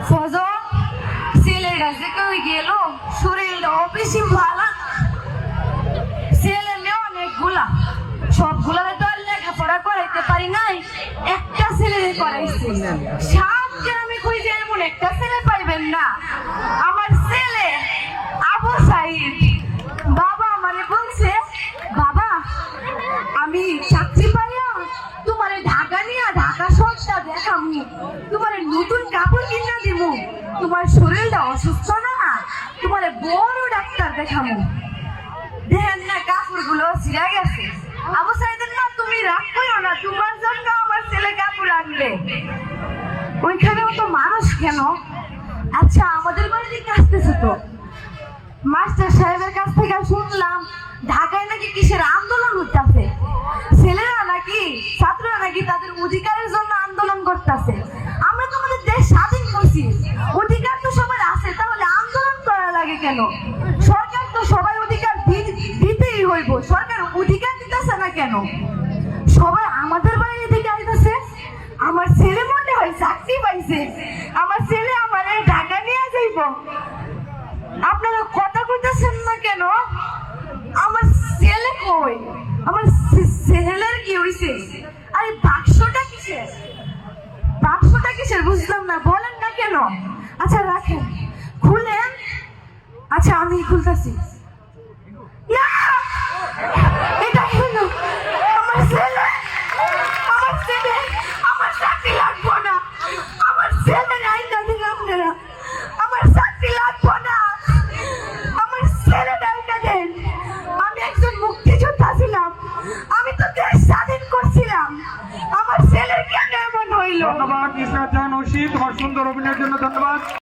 ফজল ছেলের কাছে কই গেল, শরীরটাও বেশি ভালো। ছেলে মেয়ে অনেকগুলা, সবগুলারে তো আর লেখাপড়া করাইতে পারি নাই, একটা ছেলে করাইছি। সাত গ্রামে খুঁজে এমন একটা ছেলে পাইবেন না। আমার ছেলে আবু সাইদ। বাবা আমারে বলছে, বাবা আমি চাকরি পাইয়া তোমারে ঢাকা নিয়ে ঢাকা শহরটা দেখামু, তোমারে নতুন কাপড় কিনা দিমু, তোমার শরীরটা অসুস্থ না, তোমারে বড় ডাক্তার দেখামু। দেখেন না কাপড়গুলো ছিঁড়ে গেছে। আবু সাইদের না, তুমি রাগ করো না, তোমার জন্য আমার ছেলে কাপড় আনবে। ওইখানেও তো মানুষ কেন? আচ্ছা আমাদের বাড়িতে আসতেছে তো, মাস্টার সাহেবের কাছ থেকে শুনলাম ঢাকায় নাকি কিসের আন্দোলন হচ্ছে, ছেলেরা নাকি ছাত্ররা নাকি তাদের অধিকারের জন্য আন্দোলন করতেছে। আমরা তো আমাদের দেশ স্বাধীন করছি, অধিকার তো সবার আছে, তাহলে আন্দোলন করা লাগে কেন? সরকার তো সবাই অধিকার দিতেই হইব, সরকার অধিকার দিতেছে না কেন? সবাই আমাদের বাড়ির দিকে আইতেছে। আমার ছেলে মনে হয় চাকরি পাইছে, আমার ছেলে আমার ঢাকা নিয়ে যাইব। আপনারা কথা কইতেছেন না কেন? আমার ছেলে কই? আমার ছেলের কি হইছে? আরে বাক্সটা কিসের? বাক্সটা কিসের বুঝলাম না, বলেন না কেন? আচ্ছা রাখেন, খুলেন। আচ্ছা আমি খুলতেছি। এটা হলো আমার ছেলে, আমার ছেলে, আমার চাকরি লাগবো না, আমার ছেলে নাই কাঁদেন আপনারা, আমার চাকরি লাগবো না, আমার ছেলে নাই কাঁদেন। আমি একজন মুক্তিযোদ্ধা ছিলাম, আমি তো দেশ স্বাধীন করছিলাম, আমার ছেলের কেন এমন হইল? ধন্যবাদ ইসরাত জাহান ঐশী, তোমার সুন্দর অভিনয়ের জন্য ধন্যবাদ।